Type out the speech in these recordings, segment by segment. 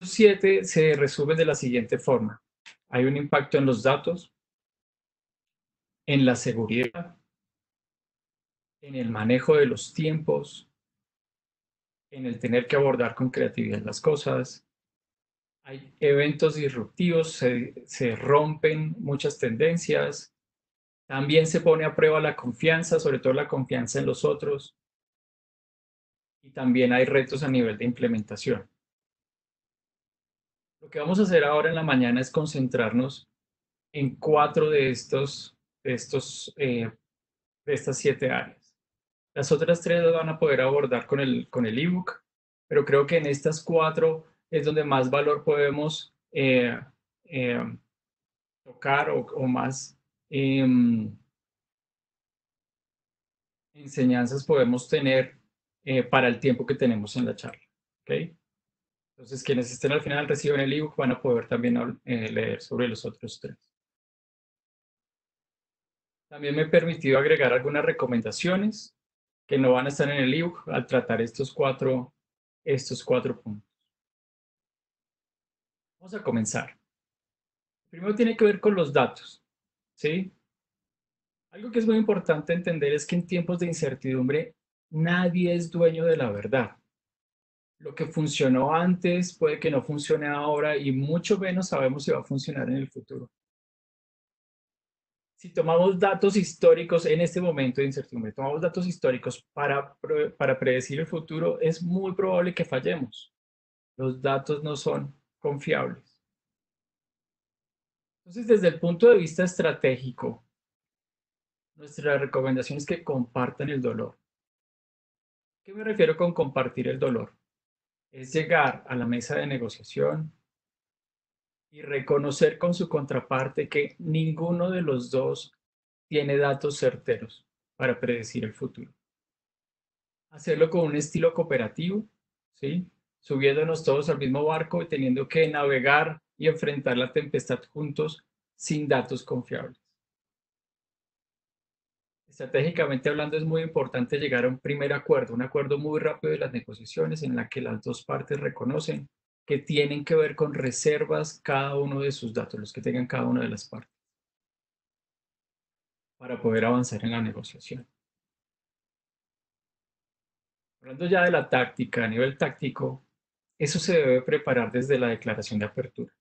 7 se resume de la siguiente forma. Hay un impacto en los datos, en la seguridad, en el manejo de los tiempos, en el tener que abordar con creatividad las cosas. Hay eventos disruptivos, se rompen muchas tendencias. También se pone a prueba la confianza, sobre todo la confianza en los otros. Y también hay retos a nivel de implementación. Lo que vamos a hacer ahora en la mañana es concentrarnos en 4 de estas 7 áreas. Las otras 3 las van a poder abordar con el ebook, pero creo que en estas 4 es donde más valor podemos eh, tocar o más em, enseñanzas podemos tener para el tiempo que tenemos en la charla. ¿Ok? Entonces, quienes estén al final reciben el ebook van a poder también leer sobre los otros 3. También me he permitido agregar algunas recomendaciones que no van a estar en el ebook al tratar estos cuatro puntos. Vamos a comenzar. Primero tiene que ver con los datos, ¿sí? Algo que es muy importante entender es que en tiempos de incertidumbre nadie es dueño de la verdad. Lo que funcionó antes puede que no funcione ahora y mucho menos sabemos si va a funcionar en el futuro. Si tomamos datos históricos en este momento de incertidumbre, tomamos datos históricos para predecir el futuro, es muy probable que fallemos. Los datos no son confiables. Entonces, desde el punto de vista estratégico, nuestra recomendación es que compartan el dolor. ¿Qué me refiero con compartir el dolor? Es llegar a la mesa de negociación y reconocer con su contraparte que ninguno de los dos tiene datos certeros para predecir el futuro. Hacerlo con un estilo cooperativo, ¿sí? Subiéndonos todos al mismo barco y teniendo que navegar y enfrentar la tempestad juntos sin datos confiables. Estratégicamente hablando, es muy importante llegar a un primer acuerdo, un acuerdo muy rápido de las negociaciones en la que las dos partes reconocen que tienen que ver con reservas cada uno de sus datos, los que tengan cada una de las partes, para poder avanzar en la negociación. Hablando ya de la táctica, a nivel táctico, eso se debe preparar desde la declaración de apertura.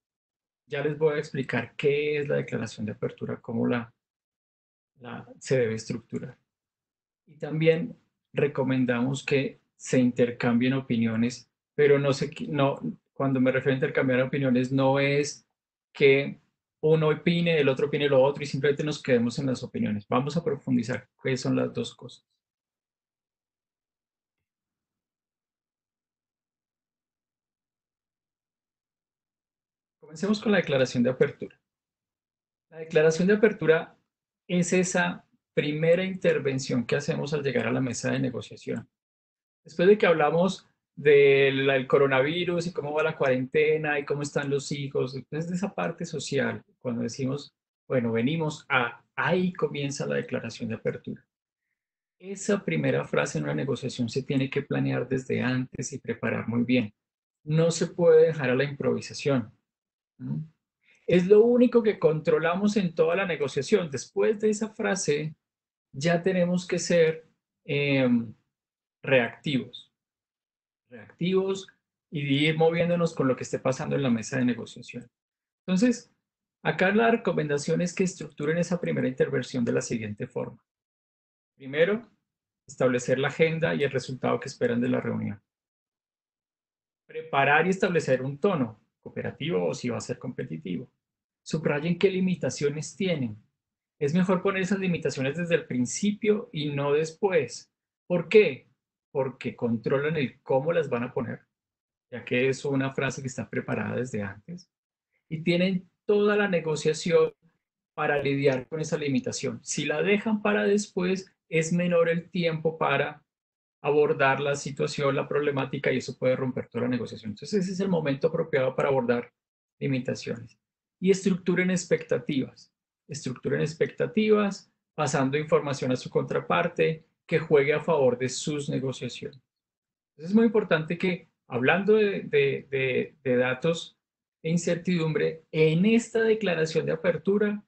Ya les voy a explicar qué es la declaración de apertura, cómo se debe estructurar. Y también recomendamos que se intercambien opiniones, pero cuando me refiero a intercambiar opiniones, no es que uno opine, el otro opine lo otro y simplemente nos quedemos en las opiniones. Vamos a profundizar qué son las dos cosas. Comencemos con la declaración de apertura. La declaración de apertura es esa primera intervención que hacemos al llegar a la mesa de negociación. Después de que hablamos del coronavirus y cómo va la cuarentena y cómo están los hijos, después de esa parte social, cuando decimos, bueno, ahí comienza la declaración de apertura. Esa primera frase en una negociación se tiene que planear desde antes y preparar muy bien. No se puede dejar a la improvisación. ¿No? Es lo único que controlamos en toda la negociación. Después de esa frase, ya tenemos que ser eh, reactivos, reactivos y de ir moviéndonos con lo que esté pasando en la mesa de negociación. Entonces, acá la recomendación es que estructuren esa primera intervención de la siguiente forma. Primero, establecer la agenda y el resultado que esperan de la reunión. Preparar y establecer un tono, cooperativo o si va a ser competitivo. Subrayen qué limitaciones tienen. Es mejor poner esas limitaciones desde el principio y no después. ¿Por qué? Porque controlan el cómo las van a poner, ya que es una frase que está preparada desde antes, y tienen toda la negociación para lidiar con esa limitación. Si la dejan para después, es menor el tiempo para abordar la situación, la problemática, y eso puede romper toda la negociación. Entonces, ese es el momento apropiado para abordar limitaciones. Y estructuren expectativas, pasando información a su contraparte que juegue a favor de sus negociaciones. Entonces, es muy importante que hablando de datos e incertidumbre, en esta declaración de apertura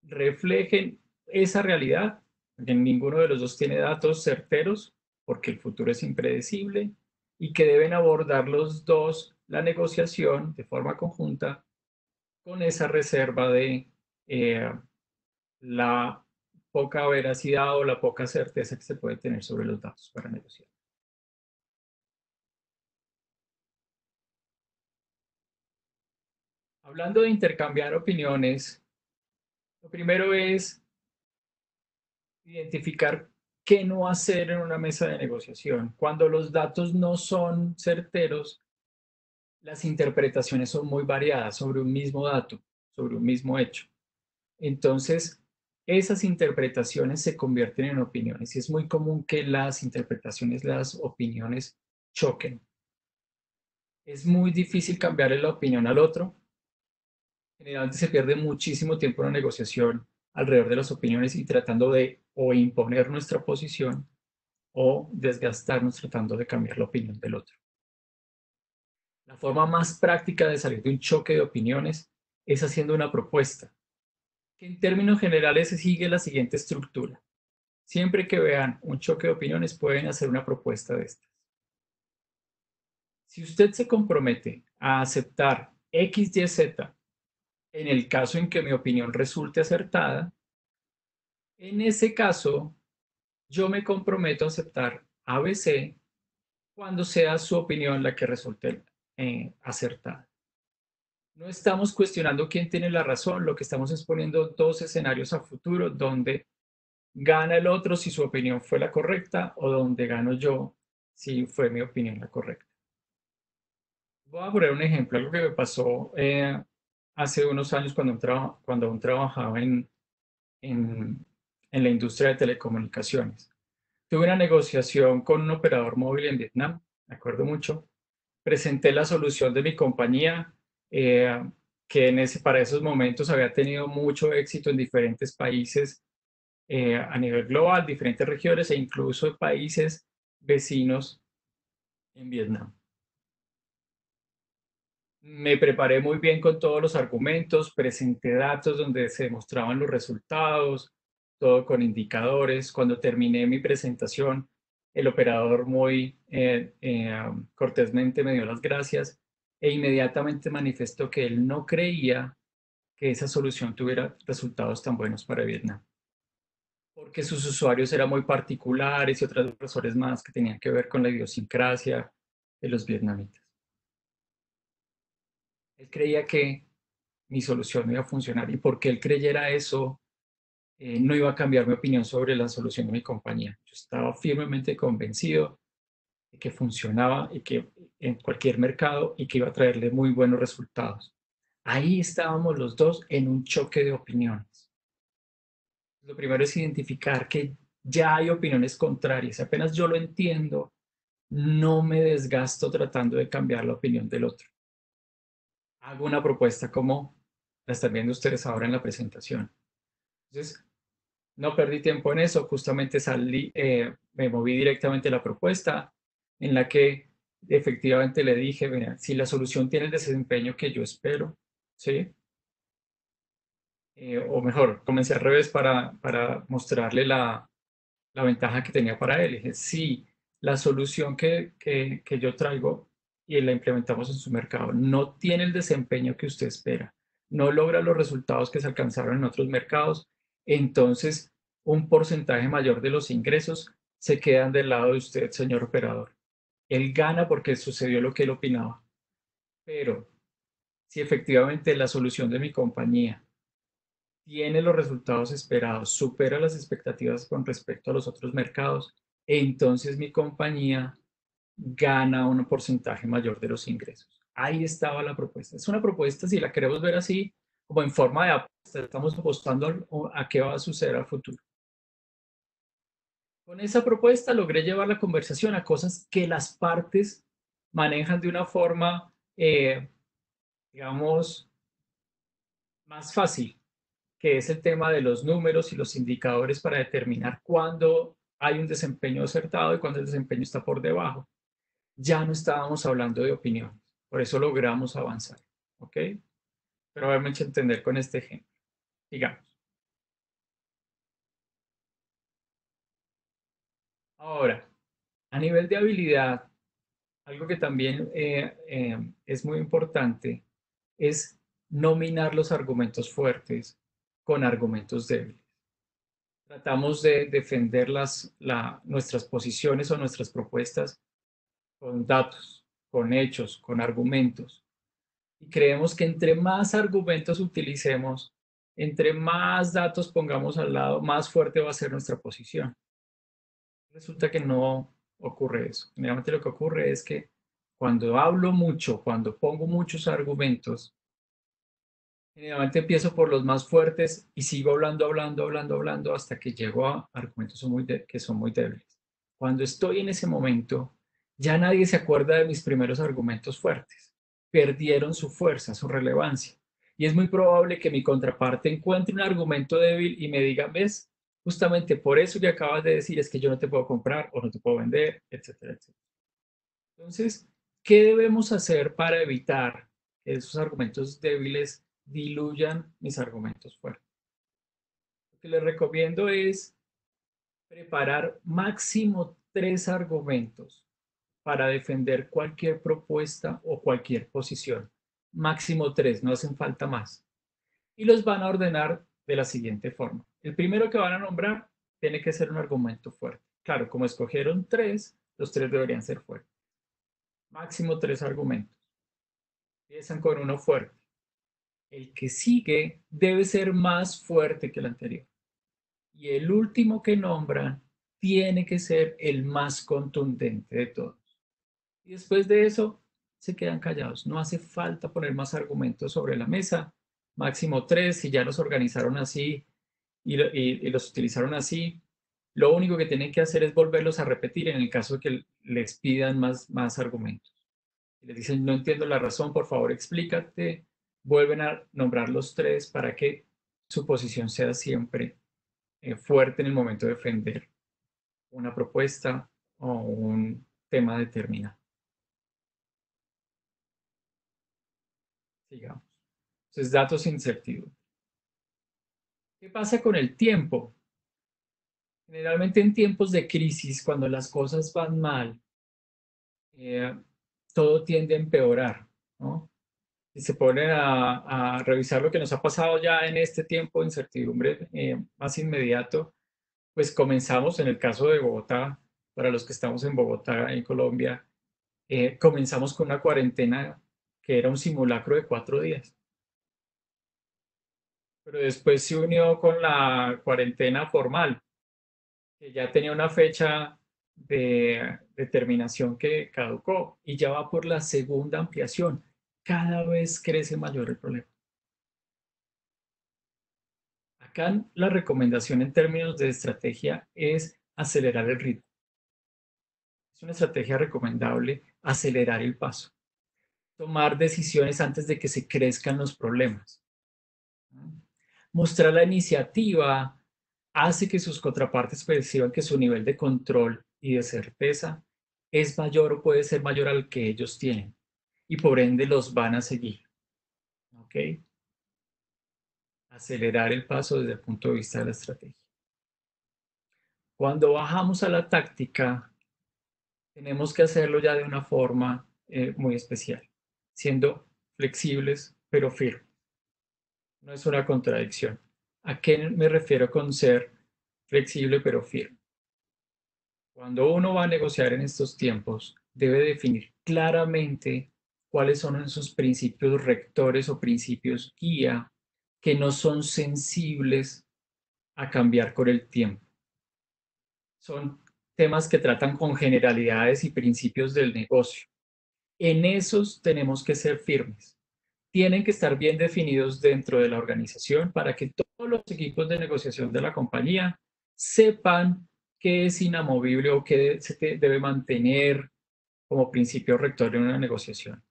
reflejen esa realidad, que ninguno de los dos tiene datos certeros, porque el futuro es impredecible, y que deben abordar los dos la negociación de forma conjunta con esa reserva de eh, la poca veracidad o la poca certeza que se puede tener sobre los datos para negociar. Hablando de intercambiar opiniones, lo primero es identificar qué no hacer en una mesa de negociación. Cuando los datos no son certeros, las interpretaciones son muy variadas sobre un mismo dato, sobre un mismo hecho. Entonces, esas interpretaciones se convierten en opiniones y es muy común que las interpretaciones, las opiniones choquen. Es muy difícil cambiarle la opinión al otro. Generalmente se pierde muchísimo tiempo en la negociación alrededor de las opiniones y tratando de o imponer nuestra posición o desgastarnos tratando de cambiar la opinión del otro. La forma más práctica de salir de un choque de opiniones es haciendo una propuesta, que en términos generales se sigue la siguiente estructura. Siempre que vean un choque de opiniones pueden hacer una propuesta de estas. Si usted se compromete a aceptar X, Y, Z en el caso en que mi opinión resulte acertada, en ese caso yo me comprometo a aceptar ABC cuando sea su opinión la que resulte acertada. No estamos cuestionando quién tiene la razón, lo que estamos exponiendo dos escenarios a futuro donde gana el otro si su opinión fue la correcta o donde gano yo si fue mi opinión la correcta. Voy a poner un ejemplo, algo que me pasó hace unos años cuando aún trabajaba en, en la industria de telecomunicaciones. Tuve una negociación con un operador móvil en Vietnam, me acuerdo mucho. Presenté la solución de mi compañía, eh, que para esos momentos había tenido mucho éxito en diferentes países a nivel global, diferentes regiones e incluso países vecinos en Vietnam. Me preparé muy bien con todos los argumentos, presenté datos donde se demostraban los resultados, todo con indicadores. Cuando terminé mi presentación, el operador muy cortésmente me dio las gracias e inmediatamente manifestó que él no creía que esa solución tuviera resultados tan buenos para Vietnam, porque sus usuarios eran muy particulares y otras razones más que tenían que ver con la idiosincrasia de los vietnamitas. Él creía que mi solución no iba a funcionar y porque él creyera eso, no iba a cambiar mi opinión sobre la solución de mi compañía. Yo estaba firmemente convencido de que funcionaba y que en cualquier mercado y que iba a traerle muy buenos resultados. Ahí estábamos los dos en un choque de opiniones. Lo primero es identificar que ya hay opiniones contrarias. Apenas yo lo entiendo, no me desgasto tratando de cambiar la opinión del otro. Hago una propuesta como la están viendo ustedes ahora en la presentación. Entonces, no perdí tiempo en eso, justamente me moví directamente a la propuesta en la que efectivamente le dije, mira, si la solución tiene el desempeño que yo espero, ¿sí? O mejor, comencé al revés para mostrarle la ventaja que tenía para él. Dije, si la solución que yo traigo y la implementamos en su mercado no tiene el desempeño que usted espera, no logra los resultados que se alcanzaron en otros mercados, entonces un porcentaje mayor de los ingresos se quedan del lado de usted, señor operador. Él gana porque sucedió lo que él opinaba. Pero si efectivamente la solución de mi compañía tiene los resultados esperados, supera las expectativas con respecto a los otros mercados, entonces mi compañía gana un porcentaje mayor de los ingresos. Ahí estaba la propuesta. Es una propuesta, si la queremos ver así, como en forma de apuesta, estamos apostando a qué va a suceder al futuro. Con esa propuesta logré llevar la conversación a cosas que las partes manejan de una forma, digamos, más fácil, que es el tema de los números y los indicadores para determinar cuándo hay un desempeño acertado y cuándo el desempeño está por debajo. ya no estábamos hablando de opiniones. Por eso logramos avanzar. ¿Ok? Pero haberme hecho entender con este ejemplo. Digamos. Ahora, a nivel de habilidad, algo que también es muy importante es nominar los argumentos fuertes con argumentos débiles. Tratamos de defender nuestras posiciones o nuestras propuestas con datos, con hechos, con argumentos. Y creemos que entre más argumentos utilicemos, entre más datos pongamos al lado, más fuerte va a ser nuestra posición. Resulta que no ocurre eso. Generalmente lo que ocurre es que cuando hablo mucho, cuando pongo muchos argumentos, generalmente empiezo por los más fuertes y sigo hablando hasta que llego a argumentos que son muy débiles. Cuando estoy en ese momento, ya nadie se acuerda de mis primeros argumentos fuertes. Perdieron su fuerza, su relevancia. Y es muy probable que mi contraparte encuentre un argumento débil y me diga, ves, justamente por eso que acabas de decir es que yo no te puedo comprar o no te puedo vender, etcétera, etcétera. Entonces, ¿qué debemos hacer para evitar que esos argumentos débiles diluyan mis argumentos fuertes? Lo que les recomiendo es preparar máximo 3 argumentos para defender cualquier propuesta o cualquier posición. Máximo 3, no hacen falta más. Y los van a ordenar de la siguiente forma. El primero que van a nombrar tiene que ser un argumento fuerte. Claro, como escogieron 3, los 3 deberían ser fuertes. Máximo 3 argumentos. Empiezan con uno fuerte. El que sigue debe ser más fuerte que el anterior. Y el último que nombran tiene que ser el más contundente de todos. Y después de eso se quedan callados. No hace falta poner más argumentos sobre la mesa. Máximo 3, si ya los organizaron así y los utilizaron así. Lo único que tienen que hacer es volverlos a repetir en el caso de que les pidan más argumentos. Y les dicen, no entiendo la razón, por favor explícate. Vuelven a nombrar los 3 para que su posición sea siempre fuerte en el momento de defender una propuesta o un tema determinado. Sigamos. Entonces, datos incertidumbre. ¿Qué pasa con el tiempo? Generalmente en tiempos de crisis, cuando las cosas van mal, eh, todo tiende a empeorar, ¿no? Si se ponen a revisar lo que nos ha pasado ya en este tiempo de incertidumbre más inmediato, pues comenzamos en el caso de Bogotá, para los que estamos en Bogotá, en Colombia, comenzamos con una cuarentena que era un simulacro de 4 días, pero después se unió con la cuarentena formal, que ya tenía una fecha de determinación que caducó y ya va por la segunda ampliación. Cada vez crece mayor el problema. Acá la recomendación en términos de estrategia es acelerar el ritmo. Es una estrategia recomendable acelerar el paso, tomar decisiones antes de que se crezcan los problemas. Mostrar la iniciativa hace que sus contrapartes perciban que su nivel de control y de certeza es mayor o puede ser mayor al que ellos tienen y por ende los van a seguir. ¿Ok? Acelerar el paso desde el punto de vista de la estrategia. Cuando bajamos a la táctica, tenemos que hacerlo ya de una forma muy especial, siendo flexibles pero firmes. No es una contradicción. ¿A qué me refiero con ser flexible pero firme? Cuando uno va a negociar en estos tiempos, debe definir claramente cuáles son esos principios rectores o principios guía que no son sensibles a cambiar con el tiempo. Son temas que tratan con generalidades y principios del negocio. En esos tenemos que ser firmes. Tienen que estar bien definidos dentro de la organización para que todos los equipos de negociación de la compañía sepan qué es inamovible o qué se debe mantener como principio rector en una negociación.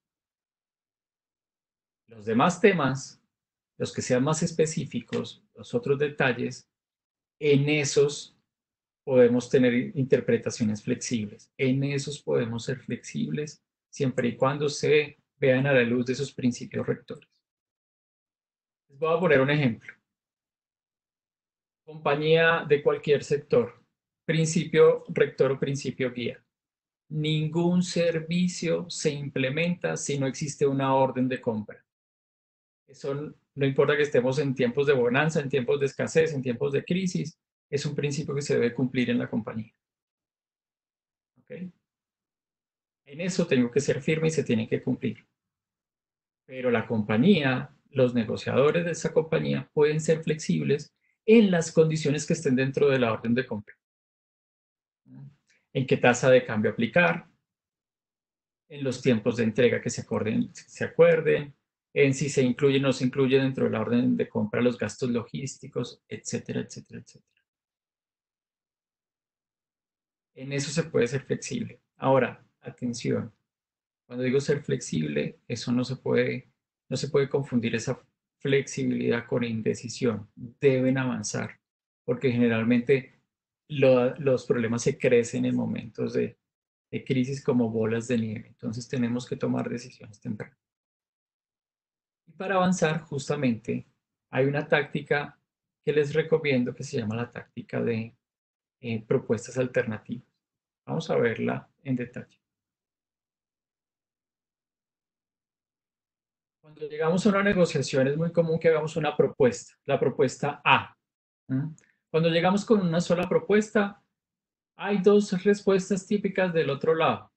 Los demás temas, los que sean más específicos, los otros detalles, en esos podemos tener interpretaciones flexibles. En esos podemos ser flexibles siempre y cuando se vean a la luz de esos principios rectores. Les voy a poner un ejemplo. Compañía de cualquier sector. Principio rector o principio guía. Ningún servicio se implementa si no existe una orden de compra. Eso no importa que estemos en tiempos de bonanza, en tiempos de escasez, en tiempos de crisis, es un principio que se debe cumplir en la compañía. ¿Okay? En eso tengo que ser firme y se tiene que cumplir. Pero la compañía, los negociadores de esa compañía pueden ser flexibles en las condiciones que estén dentro de la orden de compra. En qué tasa de cambio aplicar, en los tiempos de entrega que se acuerden, en si se incluye o no se incluye dentro de la orden de compra los gastos logísticos, etcétera, etcétera, etcétera. En eso se puede ser flexible. Ahora, atención, cuando digo ser flexible, eso no se puede confundir esa flexibilidad con indecisión. Deben avanzar, porque generalmente los problemas se crecen en momentos de crisis como bolas de nieve. Entonces tenemos que tomar decisiones tempranas. Y para avanzar, justamente, hay una táctica que les recomiendo que se llama la táctica de propuestas alternativas. Vamos a verla en detalle. Cuando llegamos a una negociación es muy común que hagamos una propuesta, la propuesta A. ¿Mm? Cuando llegamos con una sola propuesta, hay dos respuestas típicas del otro lado.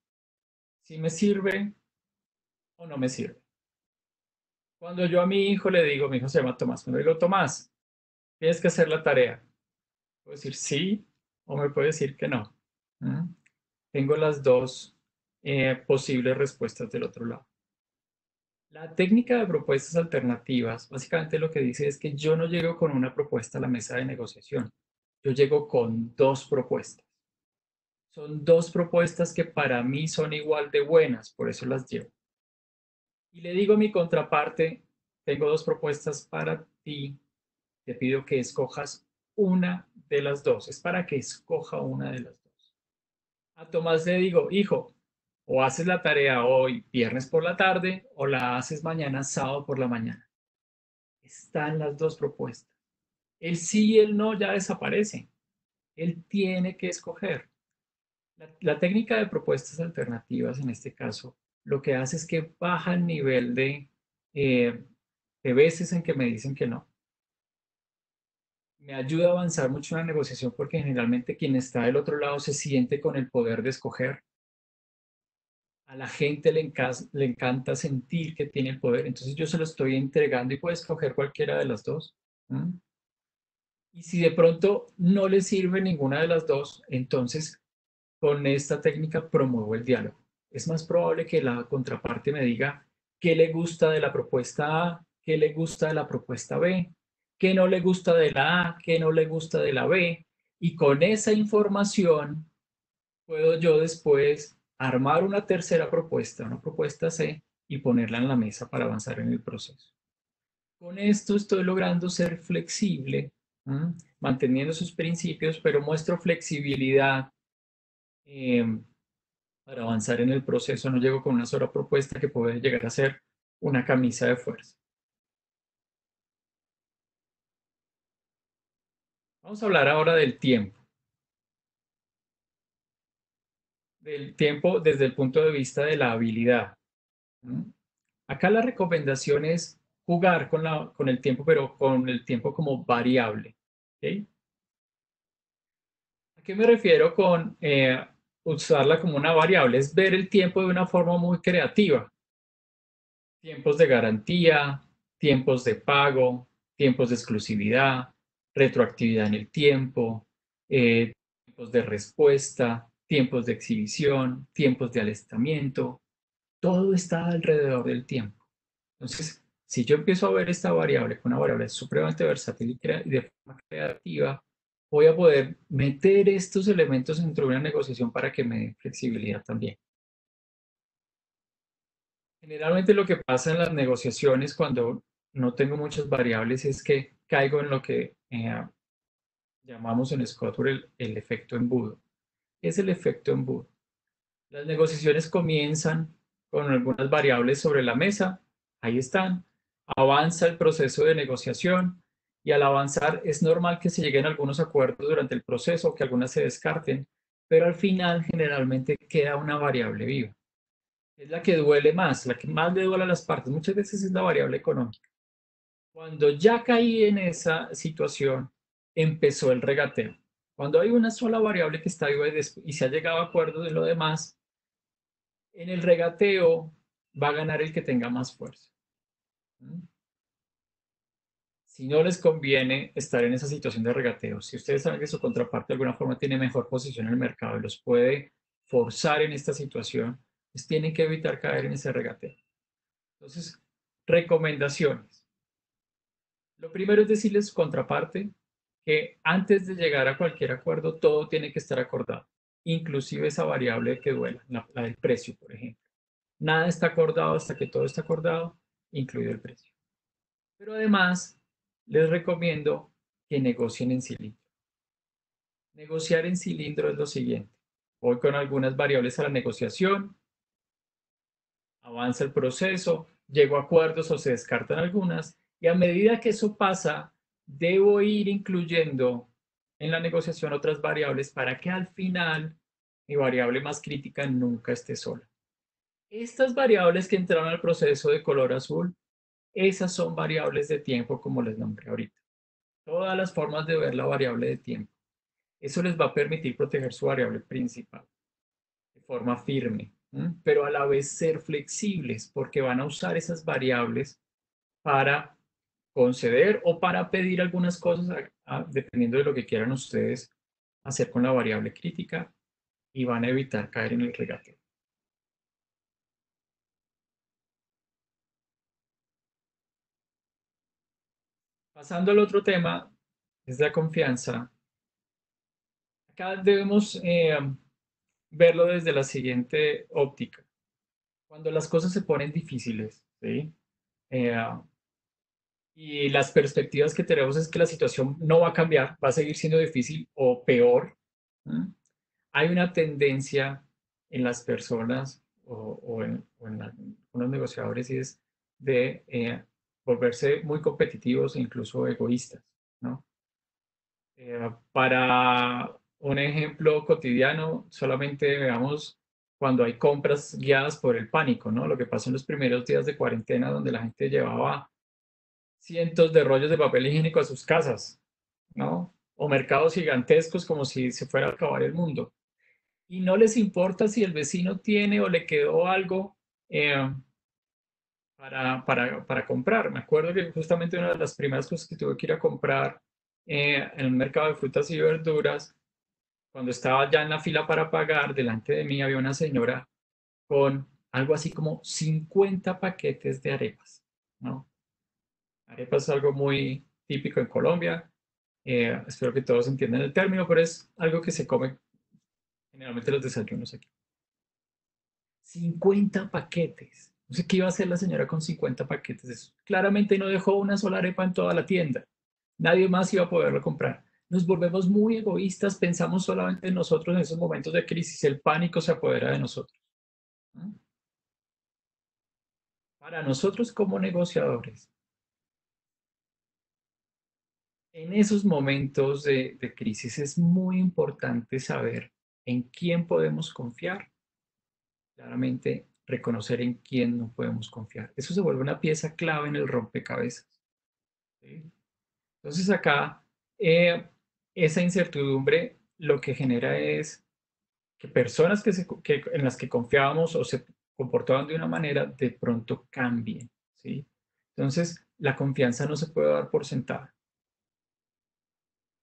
Si me sirve o no me sirve. Cuando yo a mi hijo le digo, mi hijo se llama Tomás, cuando le digo, Tomás, tienes que hacer la tarea. Puedo decir sí o me puede decir que no. ¿Mm? Tengo las dos posibles respuestas del otro lado. La técnica de propuestas alternativas, básicamente lo que dice es que yo no llego con una propuesta a la mesa de negociación, yo llego con dos propuestas. Son dos propuestas que para mí son igual de buenas, por eso las llevo. Y le digo a mi contraparte, tengo dos propuestas para ti, te pido que escojas una de las dos, es para que escoja una de las dos. A Tomás le digo, hijo, o haces la tarea hoy viernes por la tarde o la haces mañana sábado por la mañana. Están las dos propuestas. El sí y el no ya desaparecen. Él tiene que escoger. La técnica de propuestas alternativas en este caso lo que hace es que baja el nivel de veces en que me dicen que no. Me ayuda a avanzar mucho en la negociación porque generalmente quien está del otro lado se siente con el poder de escoger. A la gente le encanta sentir que tiene el poder, entonces yo se lo estoy entregando y puede escoger cualquiera de las dos. ¿Mm? Y si de pronto no le sirve ninguna de las dos, entonces con esta técnica promuevo el diálogo. Es más probable que la contraparte me diga qué le gusta de la propuesta A, qué le gusta de la propuesta B, qué no le gusta de la A, qué no le gusta de la B. Y con esa información puedo yo después armar una tercera propuesta, una propuesta C, y ponerla en la mesa para avanzar en el proceso. Con esto estoy logrando ser flexible, ¿m? Manteniendo sus principios, pero muestro flexibilidad eh, para avanzar en el proceso. No llego con una sola propuesta que puede llegar a ser una camisa de fuerza. Vamos a hablar ahora del tiempo desde el punto de vista de la habilidad. ¿M? Acá la recomendación es jugar con el tiempo, pero con el tiempo como variable. ¿Okay? ¿A qué me refiero con usarla como una variable? Es ver el tiempo de una forma muy creativa. Tiempos de garantía, tiempos de pago, tiempos de exclusividad, retroactividad en el tiempo, tiempos de respuesta, tiempos de exhibición, tiempos de alistamiento. Todo está alrededor del tiempo. Entonces, si yo empiezo a ver esta variable como una variable supremamente versátil y de forma creativa, voy a poder meter estos elementos dentro de una negociación para que me dé flexibilidad también. Generalmente lo que pasa en las negociaciones cuando no tengo muchas variables es que caigo en lo que llamamos en Scottsboro el efecto embudo. ¿Qué es el efecto embudo? Las negociaciones comienzan con algunas variables sobre la mesa, ahí están, avanza el proceso de negociación y al avanzar es normal que se lleguen a algunos acuerdos durante el proceso, que algunas se descarten, pero al final generalmente queda una variable viva. Es la que duele más, la que más le duele a las partes. Muchas veces es la variable económica. Cuando ya caí en esa situación, empezó el regateo. Cuando hay una sola variable que está viva y se ha llegado a acuerdos de lo demás, en el regateo va a ganar el que tenga más fuerza. Si no les conviene estar en esa situación de regateo, si ustedes saben que su contraparte de alguna forma tiene mejor posición en el mercado y los puede forzar en esta situación, pues tienen que evitar caer en ese regateo. Entonces, recomendaciones. Lo primero es decirles a su contraparte que antes de llegar a cualquier acuerdo, todo tiene que estar acordado, inclusive esa variable que duela, la del precio, por ejemplo. Nada está acordado hasta que todo está acordado, incluido el precio. Pero además, les recomiendo que negocien en cilindro. Negociar en cilindro es lo siguiente. Voy con algunas variables a la negociación, avanza el proceso, llego a acuerdos o se descartan algunas, y a medida que eso pasa, debo ir incluyendo en la negociación otras variables para que al final mi variable más crítica nunca esté sola. Estas variables que entraron al proceso de color azul, esas son variables de tiempo como les nombré ahorita. Todas las formas de ver la variable de tiempo. Eso les va a permitir proteger su variable principal de forma firme, pero a la vez ser flexibles porque van a usar esas variables para conceder o para pedir algunas cosas dependiendo de lo que quieran ustedes hacer con la variable crítica y van a evitar caer en el regateo. Pasando al otro tema, es la confianza. Acá debemos verlo desde la siguiente óptica. Cuando las cosas se ponen difíciles, ¿sí? Eh, y las perspectivas que tenemos es que la situación no va a cambiar, va a seguir siendo difícil o peor. ¿Mm? Hay una tendencia en las personas o en algunos negociadores y es de volverse muy competitivos e incluso egoístas, ¿no? Para un ejemplo cotidiano, solamente veamos cuando hay compras guiadas por el pánico, ¿no? Lo que pasó en los primeros días de cuarentena, donde la gente llevaba cientos de rollos de papel higiénico a sus casas, ¿no? O mercados gigantescos como si se fuera a acabar el mundo. Y no les importa si el vecino tiene o le quedó algo eh, para comprar. Me acuerdo que justamente una de las primeras cosas que tuve que ir a comprar en un mercado de frutas y verduras, cuando estaba ya en la fila para pagar, delante de mí había una señora con algo así como 50 paquetes de arepas, ¿no? Arepas es algo muy típico en Colombia. Espero que todos entiendan el término, pero es algo que se come generalmente en los desayunos aquí. 50 paquetes. No sé qué iba a hacer la señora con 50 paquetes. Claramente no dejó una sola arepa en toda la tienda. Nadie más iba a poderlo comprar. Nos volvemos muy egoístas, pensamos solamente en nosotros en esos momentos de crisis. El pánico se apodera de nosotros. ¿No? Para nosotros como negociadores, en esos momentos de crisis es muy importante saber en quién podemos confiar, claramente reconocer en quién no podemos confiar. Eso se vuelve una pieza clave en el rompecabezas. ¿Sí? Entonces acá esa incertidumbre lo que genera es que personas en las que confiábamos o se comportaban de una manera de pronto cambien. ¿Sí? Entonces la confianza no se puede dar por sentada.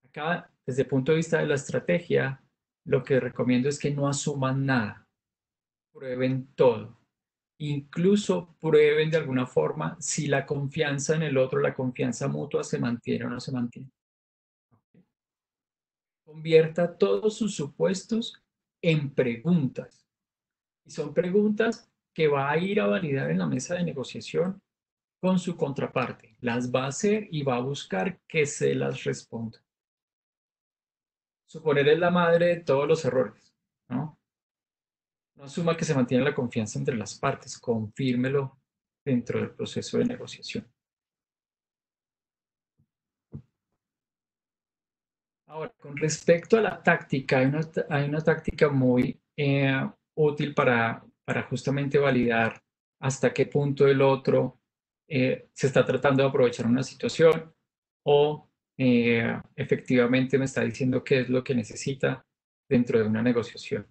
Acá, desde el punto de vista de la estrategia, lo que recomiendo es que no asuman nada, prueben todo. Incluso prueben de alguna forma si la confianza en el otro, la confianza mutua se mantiene o no se mantiene. Convierta todos sus supuestos en preguntas. Y son preguntas que va a ir a validar en la mesa de negociación con su contraparte. Las va a hacer y va a buscar que se las responda. Suponer es la madre de todos los errores, ¿no? No asuma que se mantiene la confianza entre las partes, confírmelo dentro del proceso de negociación. Ahora, con respecto a la táctica, hay una táctica muy útil para justamente validar hasta qué punto el otro se está tratando de aprovechar una situación o efectivamente me está diciendo qué es lo que necesita dentro de una negociación.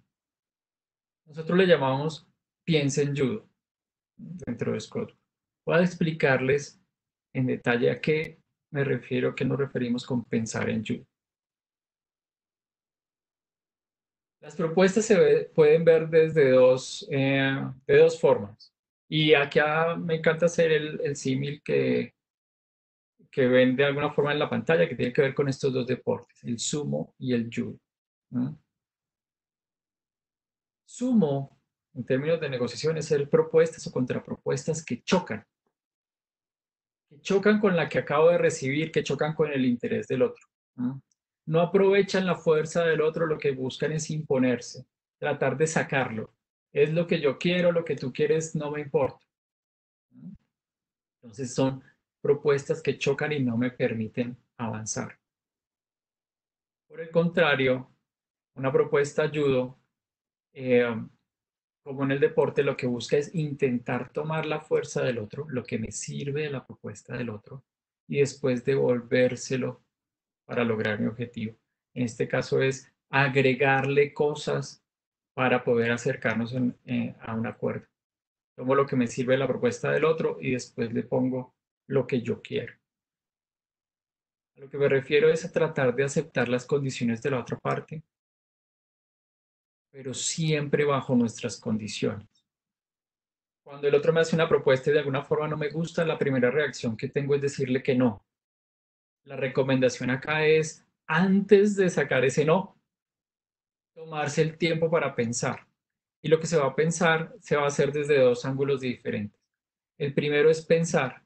Nosotros le llamamos piensa en judo dentro de Scott. Voy a explicarles en detalle a qué me refiero, a qué nos referimos con pensar en judo. Las propuestas pueden ver de dos formas. Y acá me encanta hacer el símil que ven de alguna forma en la pantalla, que tiene que ver con estos dos deportes, el sumo y el judo. ¿No? Sumo, en términos de negociación, es ser propuestas o contrapropuestas que chocan con la que acabo de recibir, que chocan con el interés del otro. ¿No? No aprovechan la fuerza del otro, lo que buscan es imponerse, tratar de sacarlo. Es lo que yo quiero, lo que tú quieres no me importa. ¿No? Entonces son propuestas que chocan y no me permiten avanzar. Por el contrario, una propuesta ayudo, eh, como en el deporte, lo que busca es intentar tomar la fuerza del otro, lo que me sirve de la propuesta del otro, y después devolvérselo para lograr mi objetivo. En este caso es agregarle cosas para poder acercarnos a un acuerdo. Tomo lo que me sirve de la propuesta del otro y después le pongo lo que yo quiero. A lo que me refiero es a tratar de aceptar las condiciones de la otra parte, pero siempre bajo nuestras condiciones. Cuando el otro me hace una propuesta y de alguna forma no me gusta, la primera reacción que tengo es decirle que no. La recomendación acá es, antes de sacar ese no, tomarse el tiempo para pensar. Y lo que se va a pensar se va a hacer desde dos ángulos diferentes. El primero es pensar,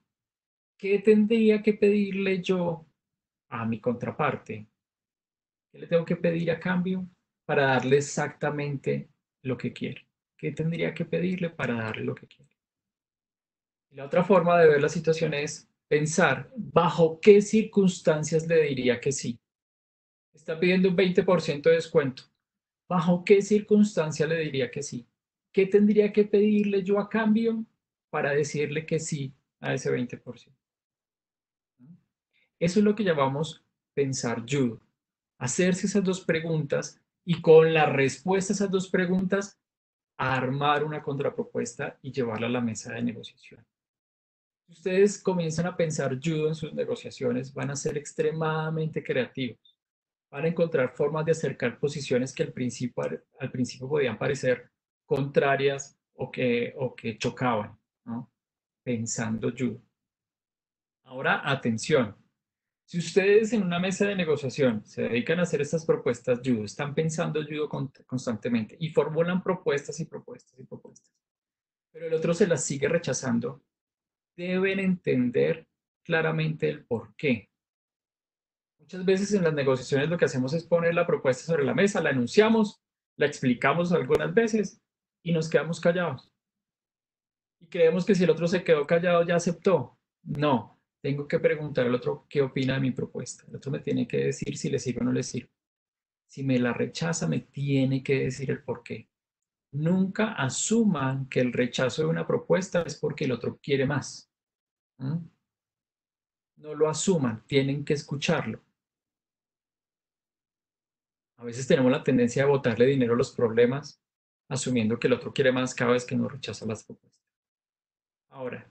¿qué tendría que pedirle yo a mi contraparte? ¿Qué le tengo que pedir a cambio para darle exactamente lo que quiere? ¿Qué tendría que pedirle para darle lo que quiere? Y la otra forma de ver la situación es pensar, ¿bajo qué circunstancias le diría que sí? Está pidiendo un 20% de descuento. ¿Bajo qué circunstancia le diría que sí? ¿Qué tendría que pedirle yo a cambio para decirle que sí a ese 20%? Eso es lo que llamamos pensar judo. Hacerse esas dos preguntas y con la respuesta a esas dos preguntas, armar una contrapropuesta y llevarla a la mesa de negociación. Si ustedes comienzan a pensar judo en sus negociaciones, van a ser extremadamente creativos. Van a encontrar formas de acercar posiciones que al principio podían parecer contrarias o que chocaban, ¿no? Pensando judo. Ahora, atención. Si ustedes en una mesa de negociación se dedican a hacer estas propuestas judo, están pensando judo constantemente y formulan propuestas y propuestas y propuestas, pero el otro se las sigue rechazando, deben entender claramente el por qué. Muchas veces en las negociaciones lo que hacemos es poner la propuesta sobre la mesa, la enunciamos, la explicamos algunas veces y nos quedamos callados. Y creemos que si el otro se quedó callado ya aceptó. No, tengo que preguntar al otro qué opina de mi propuesta. El otro me tiene que decir si le sirve o no le sirve. Si me la rechaza, me tiene que decir el por qué. Nunca asuman que el rechazo de una propuesta es porque el otro quiere más. ¿Mm? No lo asuman, tienen que escucharlo. A veces tenemos la tendencia de botarle dinero a los problemas, asumiendo que el otro quiere más cada vez que nos rechaza las propuestas. Ahora,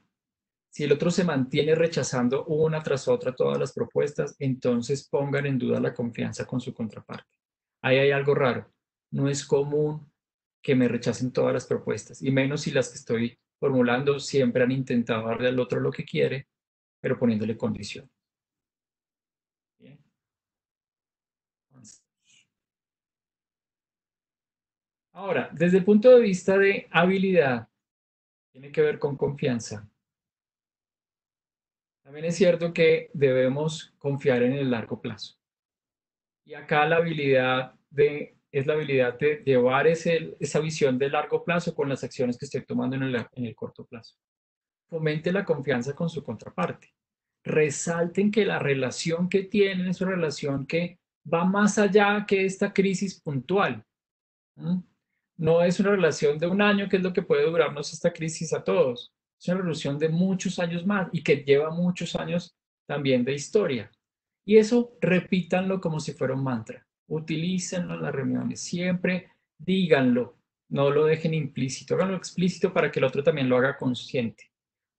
si el otro se mantiene rechazando una tras otra todas las propuestas, entonces pongan en duda la confianza con su contraparte. Ahí hay algo raro. No es común que me rechacen todas las propuestas, y menos si las que estoy formulando siempre han intentado darle al otro lo que quiere, pero poniéndole condiciones. Bien. Ahora, desde el punto de vista de habilidad, tiene que ver con confianza. También es cierto que debemos confiar en el largo plazo. Y acá es la habilidad de llevar esa visión de largo plazo con las acciones que estoy tomando en el corto plazo. Fomente la confianza con su contraparte. Resalten que la relación que tienen es una relación que va más allá que esta crisis puntual. ¿Mm? No es una relación de un año, que es lo que puede durarnos esta crisis a todos. Es una relación de muchos años más y que lleva muchos años también de historia. Y eso repítanlo como si fuera un mantra. Utilícenlo en las reuniones. Siempre díganlo. No lo dejen implícito. Háganlo explícito para que el otro también lo haga consciente.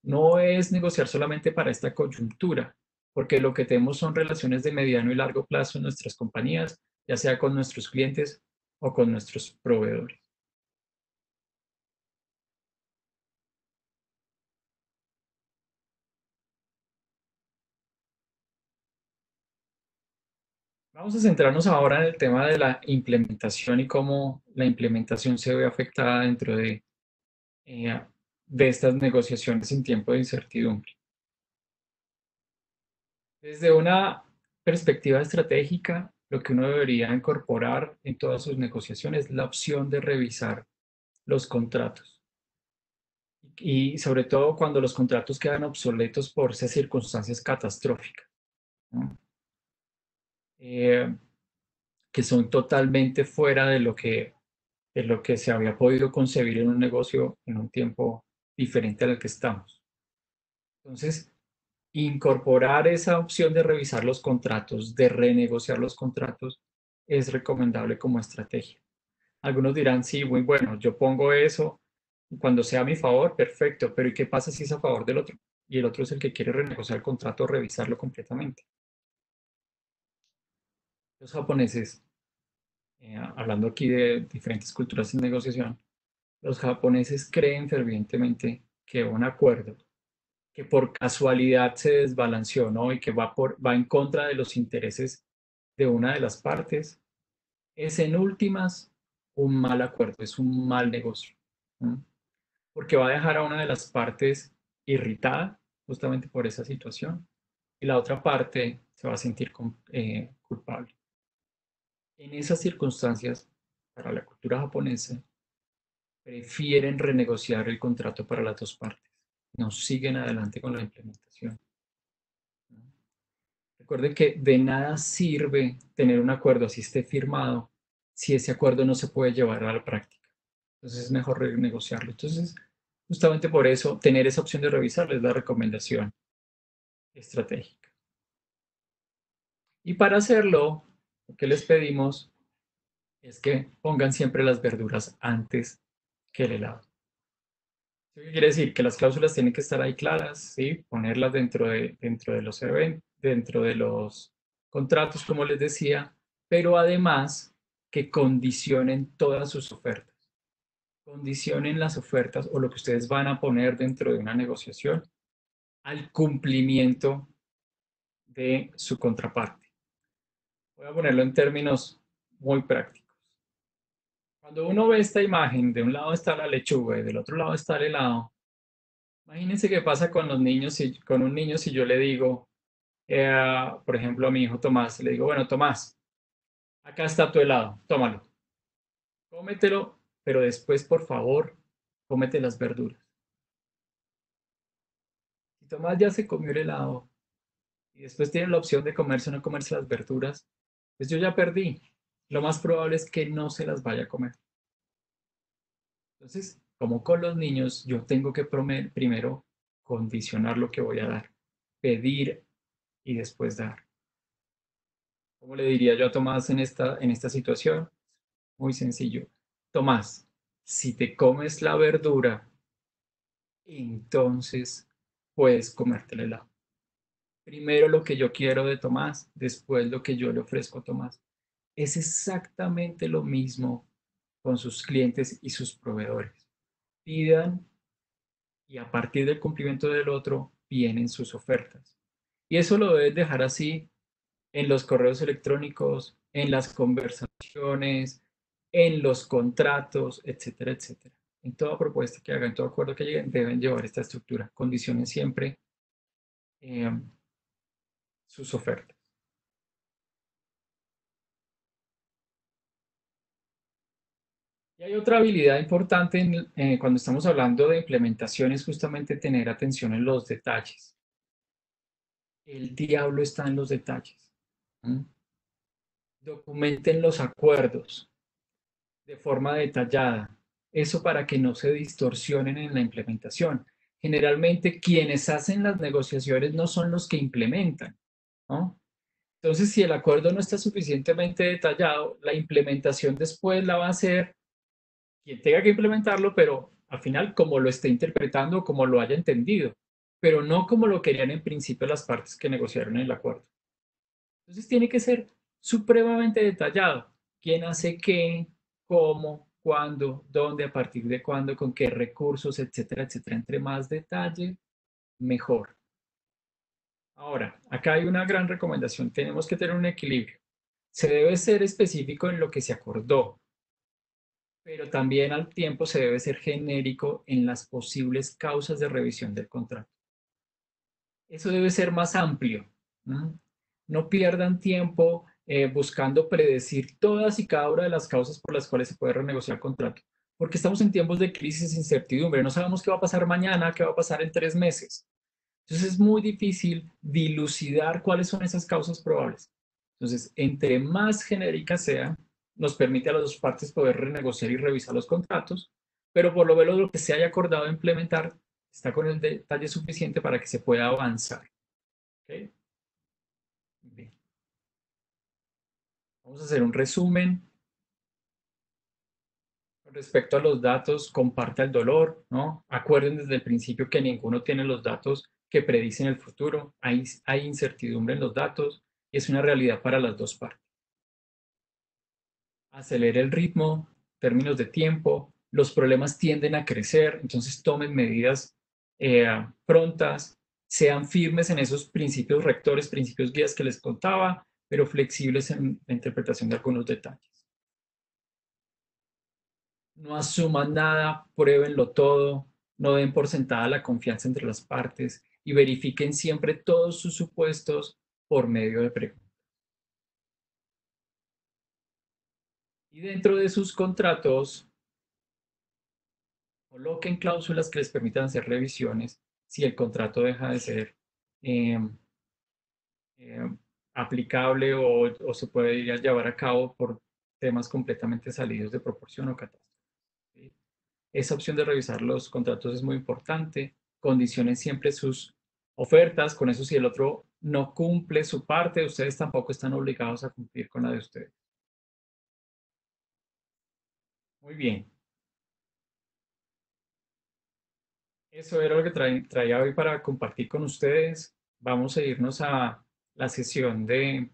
No es negociar solamente para esta coyuntura, porque lo que tenemos son relaciones de mediano y largo plazo en nuestras compañías, ya sea con nuestros clientes o con nuestros proveedores. Vamos a centrarnos ahora en el tema de la implementación y cómo la implementación se ve afectada dentro eh, de estas negociaciones en tiempo de incertidumbre. Desde una perspectiva estratégica, lo que uno debería incorporar en todas sus negociaciones es la opción de revisar los contratos. Y sobre todo cuando los contratos quedan obsoletos por esas circunstancias catastróficas, ¿no? Eh, que son totalmente fuera de lo que se había podido concebir en un negocio en un tiempo diferente al que estamos. Entonces, incorporar esa opción de revisar los contratos, de renegociar los contratos, es recomendable como estrategia. Algunos dirán, sí, muy bueno, yo pongo eso cuando sea a mi favor, perfecto, pero ¿y qué pasa si es a favor del otro? Y el otro es el que quiere renegociar el contrato o revisarlo completamente. Los japoneses, hablando aquí de diferentes culturas en negociación, los japoneses creen fervientemente que un acuerdo que por casualidad se desbalanceó, ¿no? Y que va en contra de los intereses de una de las partes, es en últimas un mal acuerdo, es un mal negocio, ¿no? Porque va a dejar a una de las partes irritada justamente por esa situación y la otra parte se va a sentir culpable. En esas circunstancias, para la cultura japonesa, prefieren renegociar el contrato para las dos partes. No siguen adelante con la implementación, ¿no? Recuerden que de nada sirve tener un acuerdo así esté firmado si ese acuerdo no se puede llevar a la práctica. Entonces es mejor renegociarlo. Entonces, justamente por eso, tener esa opción de revisar es la recomendación estratégica. Y para hacerlo, lo que les pedimos es que pongan siempre las verduras antes que el helado. ¿Eso qué quiere decir? Que las cláusulas tienen que estar ahí claras, ¿sí? Ponerlas dentro de los contratos, como les decía, pero además que condicionen todas sus ofertas. Condicionen las ofertas o lo que ustedes van a poner dentro de una negociación al cumplimiento de su contraparte. Voy a ponerlo en términos muy prácticos. Cuando uno ve esta imagen, de un lado está la lechuga y del otro lado está el helado, imagínense qué pasa con los niños, con un niño si yo le digo, por ejemplo, a mi hijo Tomás, le digo, bueno, Tomás, acá está tu helado, tómalo, cómetelo, pero después, por favor, cómete las verduras. Si Tomás ya se comió el helado y después tiene la opción de comerse o no comerse las verduras, pues yo ya perdí. Lo más probable es que no se las vaya a comer. Entonces, como con los niños, yo tengo que primero condicionar lo que voy a dar, pedir y después dar. ¿Cómo le diría yo a Tomás en esta situación? Muy sencillo. Tomás, si te comes la verdura, entonces puedes comerte el helado. Primero lo que yo quiero de Tomás, después lo que yo le ofrezco a Tomás. Es exactamente lo mismo con sus clientes y sus proveedores. Pidan y a partir del cumplimiento del otro vienen sus ofertas. Y eso lo debes dejar así en los correos electrónicos, en las conversaciones, en los contratos, etcétera, etcétera. En toda propuesta que hagan, en todo acuerdo que lleguen, deben llevar esta estructura. Condicionen siempre eh, sus ofertas. Y hay otra habilidad importante cuando estamos hablando de implementación, es justamente tener atención en los detalles. El diablo está en los detalles. ¿Mm? Documenten los acuerdos de forma detallada. Eso para que no se distorsionen en la implementación. Generalmente quienes hacen las negociaciones no son los que implementan, ¿no? Entonces, si el acuerdo no está suficientemente detallado, la implementación después la va a hacer quien tenga que implementarlo, pero al final como lo esté interpretando, como lo haya entendido, pero no como lo querían en principio las partes que negociaron el acuerdo. Entonces tiene que ser supremamente detallado. ¿Quién hace qué? ¿Cómo? ¿Cuándo? ¿Dónde? ¿A partir de cuándo? ¿Con qué recursos? Etcétera, etcétera. Entre más detalle, mejor. Ahora, acá hay una gran recomendación. Tenemos que tener un equilibrio. Se debe ser específico en lo que se acordó, pero también al tiempo se debe ser genérico en las posibles causas de revisión del contrato. Eso debe ser más amplio. ¿No? No pierdan tiempo buscando predecir todas y cada una de las causas por las cuales se puede renegociar el contrato, porque estamos en tiempos de crisis e incertidumbre. No sabemos qué va a pasar mañana, qué va a pasar en 3 meses. Entonces es muy difícil dilucidar cuáles son esas causas probables. Entonces, entre más genérica sea, nos permite a las dos partes poder renegociar y revisar los contratos, pero por lo menos lo que se haya acordado implementar está con el detalle suficiente para que se pueda avanzar. ¿Okay? Bien. Vamos a hacer un resumen. Con respecto a los datos, comparta el dolor, ¿no? Acuerden desde el principio que ninguno tiene los datos que predicen el futuro. Hay incertidumbre en los datos y es una realidad para las dos partes. Acelere el ritmo, términos de tiempo, los problemas tienden a crecer, entonces tomen medidas prontas, sean firmes en esos principios rectores, principios guías que les contaba, pero flexibles en la interpretación de algunos detalles. No asuman nada, pruébenlo todo, no den por sentada la confianza entre las partes y verifiquen siempre todos sus supuestos por medio de preguntas. Y dentro de sus contratos, coloquen cláusulas que les permitan hacer revisiones si el contrato deja de ser eh, eh, aplicable o se puede ir a llevar a cabo por temas completamente salidos de proporción o catástrofe. ¿Sí? Esa opción de revisar los contratos es muy importante. Condicionen siempre sus ofertas. Con eso, si el otro no cumple su parte, ustedes tampoco están obligados a cumplir con la de ustedes. Muy bien. Eso era lo que traía hoy para compartir con ustedes. Vamos a irnos a la sesión de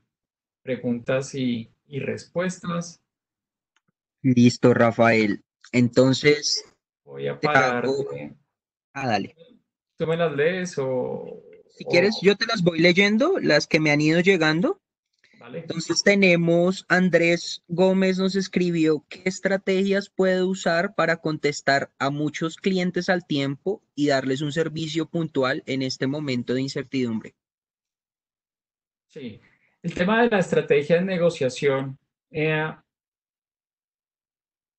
preguntas y respuestas. Listo, Rafael. Entonces, Voy a te parar hago... de... Ah, dale. ¿Tú me las lees Si quieres, o... yo te las voy leyendo, las que me han ido llegando. ¿Vale? Entonces tenemos, Andrés Gómez nos escribió, ¿qué estrategias puede usar para contestar a muchos clientes al tiempo y darles un servicio puntual en este momento de incertidumbre? Sí. El tema de la estrategia de negociación eh,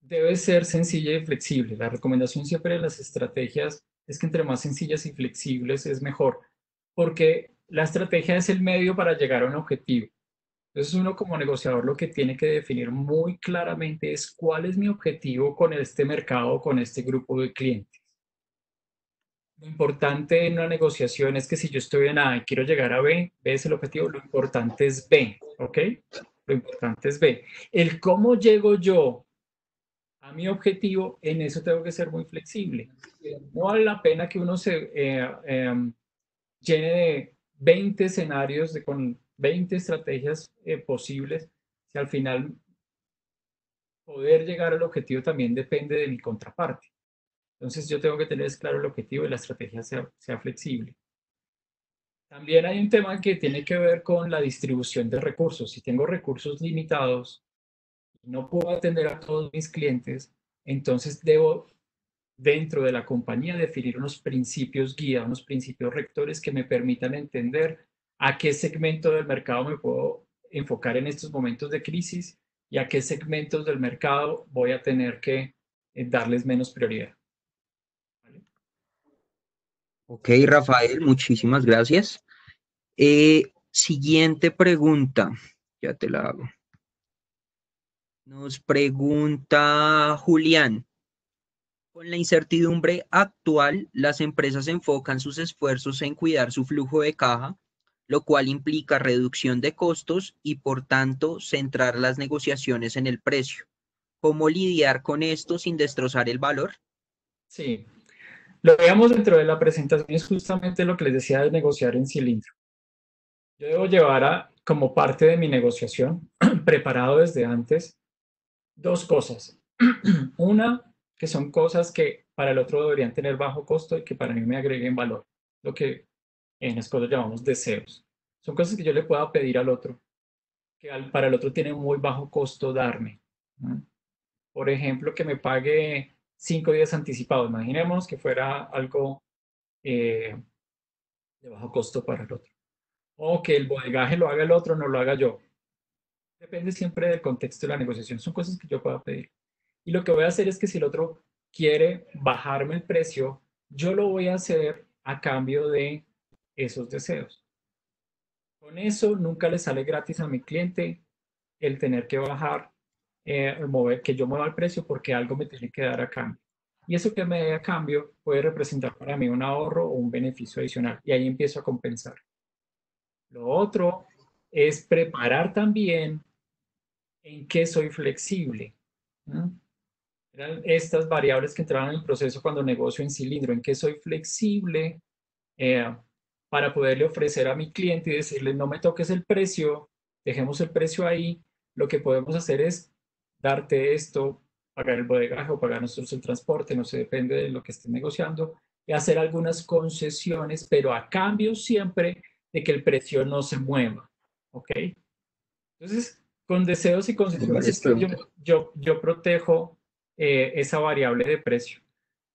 debe ser sencilla y flexible. La recomendación siempre de las estrategias es que entre más sencillas y flexibles es mejor, porque la estrategia es el medio para llegar a un objetivo. Entonces uno como negociador lo que tiene que definir muy claramente es cuál es mi objetivo con este mercado, con este grupo de clientes. Lo importante en una negociación es que si yo estoy en A y quiero llegar a B, B es el objetivo, lo importante es B, ¿ok? Lo importante es B. El cómo llego yo a mi objetivo, en eso tengo que ser muy flexible. No vale la pena que uno se llene de 20 escenarios, con 20 estrategias posibles, si al final poder llegar al objetivo también depende de mi contraparte. Entonces yo tengo que tener claro el objetivo y la estrategia sea flexible. También hay un tema que tiene que ver con la distribución de recursos. Si tengo recursos limitados y no puedo atender a todos mis clientes, entonces debo dentro de la compañía definir unos principios guía, unos principios rectores que me permitan entender a qué segmento del mercado me puedo enfocar en estos momentos de crisis y a qué segmentos del mercado voy a tener que darles menos prioridad. ¿Vale? Ok, Rafael, muchísimas gracias. Siguiente pregunta, ya te la hago. Nos pregunta Julián. Con la incertidumbre actual, las empresas enfocan sus esfuerzos en cuidar su flujo de caja, lo cual implica reducción de costos y, por tanto, centrar las negociaciones en el precio. ¿Cómo lidiar con esto sin destrozar el valor? Sí, lo veamos dentro de la presentación, es justamente lo que les decía de negociar en cilindro. Yo debo llevar como parte de mi negociación, preparado desde antes, dos cosas. Una, que son cosas que para el otro deberían tener bajo costo y que para mí me agreguen valor. Lo que en escuela llamamos deseos. Son cosas que yo le pueda pedir al otro, que para el otro tiene muy bajo costo darme, ¿no? Por ejemplo, que me pague 5 días anticipados. Imaginemos que fuera algo eh, de bajo costo para el otro. O que el bodegaje lo haga el otro, no lo haga yo. Depende siempre del contexto de la negociación. Son cosas que yo pueda pedir. Y lo que voy a hacer es que si el otro quiere bajarme el precio, yo lo voy a hacer a cambio de esos deseos. Con eso nunca le sale gratis a mi cliente el tener que bajar, que yo mueva el precio porque algo me tiene que dar a cambio. Y eso que me dé a cambio puede representar para mí un ahorro o un beneficio adicional. Y ahí empiezo a compensar. Lo otro es preparar también en qué soy flexible, ¿no? Eran estas variables que entraban en el proceso cuando negocio en cilindro, en qué soy flexible eh, para poderle ofrecer a mi cliente y decirle, no me toques el precio, dejemos el precio ahí, lo que podemos hacer es darte esto, pagar el bodegaje o pagar nosotros el transporte, no sé, depende de lo que esté negociando, y hacer algunas concesiones, pero a cambio siempre de que el precio no se mueva, ¿ok? Entonces, con deseos y Tengo concesiones varias es que preguntas. yo protejo esa variable de precio.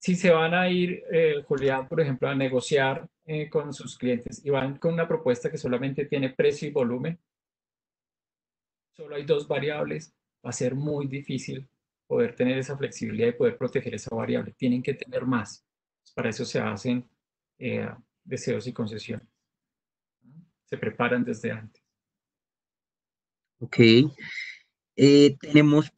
Si se van a ir, Julián, por ejemplo, a negociar con sus clientes y van con una propuesta que solamente tiene precio y volumen, solo hay dos variables, va a ser muy difícil poder tener esa flexibilidad y poder proteger esa variable. Tienen que tener más. Para eso se hacen deseos y concesiones, ¿no? Se preparan desde antes. Ok. Tenemos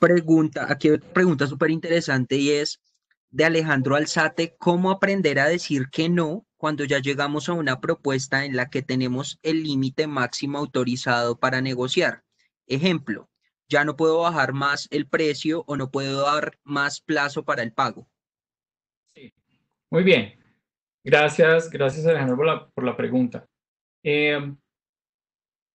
aquí hay otra pregunta súper interesante y es de Alejandro Alzate, ¿cómo aprender a decir que no cuando ya llegamos a una propuesta en la que tenemos el límite máximo autorizado para negociar? Ejemplo, ya no puedo bajar más el precio o no puedo dar más plazo para el pago. Sí. Muy bien. Gracias Alejandro por la pregunta. Eh,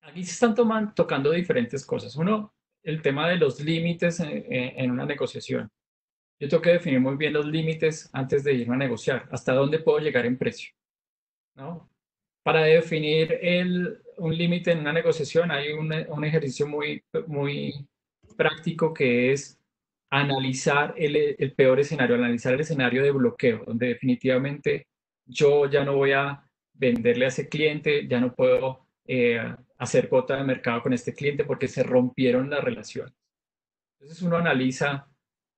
Aquí se están tocando diferentes cosas. Uno, el tema de los límites en una negociación. Yo tengo que definir muy bien los límites antes de irme a negociar. ¿Hasta dónde puedo llegar en precio? ¿No? Para definir un límite en una negociación hay un ejercicio muy práctico que es analizar el peor escenario, analizar el escenario de bloqueo, donde definitivamente yo ya no voy a venderle a ese cliente, ya no puedo hacer cuota de mercado con este cliente porque se rompieron las relaciones. Entonces uno analiza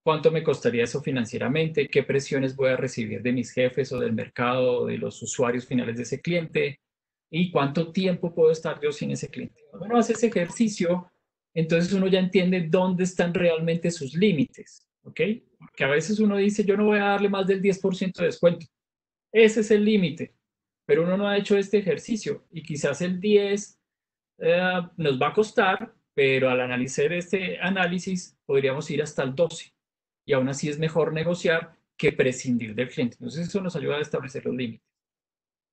cuánto me costaría eso financieramente, qué presiones voy a recibir de mis jefes o del mercado o de los usuarios finales de ese cliente y cuánto tiempo puedo estar yo sin ese cliente. Cuando uno hace ese ejercicio, entonces uno ya entiende dónde están realmente sus límites, ¿ok? Porque a veces uno dice, yo no voy a darle más del 10% de descuento. Ese es el límite, pero uno no ha hecho este ejercicio y quizás el 10 nos va a costar, pero al analizar este análisis podríamos ir hasta el 12 y aún así es mejor negociar que prescindir del cliente. Entonces eso nos ayuda a establecer los límites.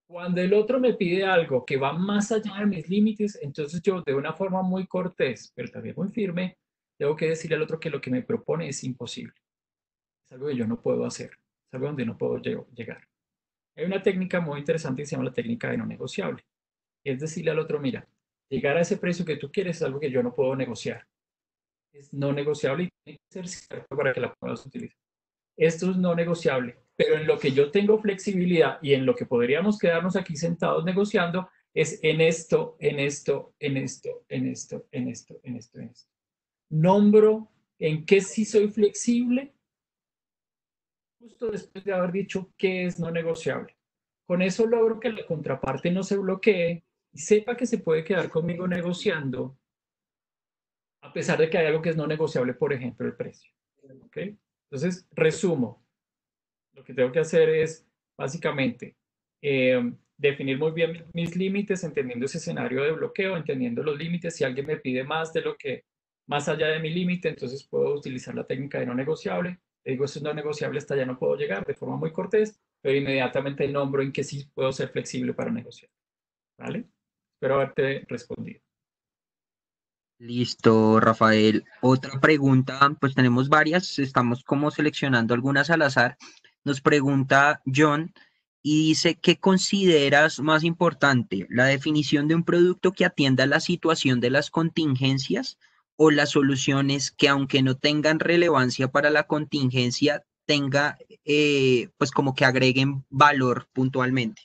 Cuando el otro me pide algo que va más allá de mis límites, entonces yo de una forma muy cortés, pero también muy firme, tengo que decirle al otro que lo que me propone es imposible. Es algo que yo no puedo hacer, es algo donde no puedo llegar. Hay una técnica muy interesante que se llama la técnica de no negociable. Es decirle al otro, mira, llegar a ese precio que tú quieres es algo que yo no puedo negociar. Es no negociable y tiene que ser cierto para que la puedas utilizar. Esto es no negociable, pero en lo que yo tengo flexibilidad y en lo que podríamos quedarnos aquí sentados negociando es en esto, en esto, en esto, en esto, en esto, en esto, en esto. nombro en qué sí soy flexible, justo después de haber dicho qué es no negociable. Con eso logro que la contraparte no se bloquee y sepa que se puede quedar conmigo negociando, a pesar de que hay algo que es no negociable, por ejemplo, el precio. ¿Ok? Entonces, resumo. Lo que tengo que hacer es básicamente definir muy bien mis límites, entendiendo ese escenario de bloqueo, entendiendo los límites. Si alguien me pide más de lo que, más allá de mi límite, entonces puedo utilizar la técnica de no negociable. Le digo, esto es no negociable, hasta allá no puedo llegar de forma muy cortés, pero inmediatamente nombro en que sí puedo ser flexible para negociar. ¿Vale? Espero haberte respondido. Listo, Rafael. Otra pregunta, pues tenemos varias, estamos como seleccionando algunas al azar. Nos pregunta John y dice, ¿qué consideras más importante? ¿La definición de un producto que atienda la situación de las contingencias o las soluciones que aunque no tengan relevancia para la contingencia, tenga, pues como que agreguen valor puntualmente?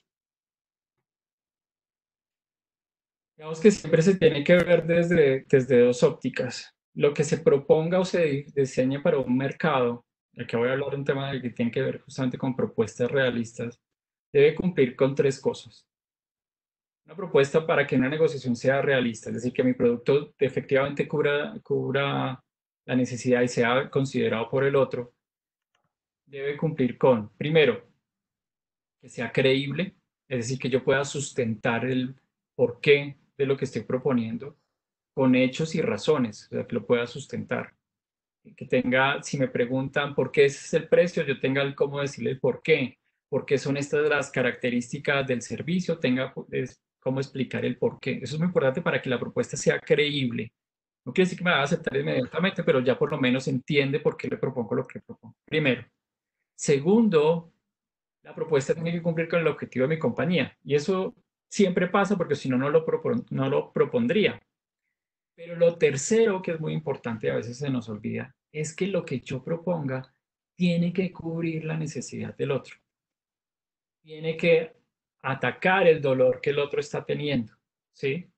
Digamos que siempre se tiene que ver desde dos ópticas. Lo que se proponga o se diseñe para un mercado, aquí voy a hablar de un tema que tiene que ver justamente con propuestas realistas, debe cumplir con tres cosas. Una propuesta para que una negociación sea realista, es decir, que mi producto efectivamente cubra la necesidad y sea considerado por el otro, debe cumplir con, primero, que sea creíble, es decir, que yo pueda sustentar el porqué de lo que estoy proponiendo con hechos y razones, o sea, que lo pueda sustentar. Que tenga, si me preguntan por qué ese es el precio, yo tenga el cómo decirle el por qué son estas las características del servicio, tenga cómo explicar el por qué. Eso es muy importante para que la propuesta sea creíble. No quiere decir que me va a aceptar inmediatamente, pero ya por lo menos entiende por qué le propongo lo que propongo. Primero. Segundo, la propuesta tiene que cumplir con el objetivo de mi compañía. Y eso siempre pasa porque si no, no lo propondría. Pero lo tercero, que es muy importante y a veces se nos olvida, es que lo que yo proponga tiene que cubrir la necesidad del otro. Tiene que atacar el dolor que el otro está teniendo. ¿Sí?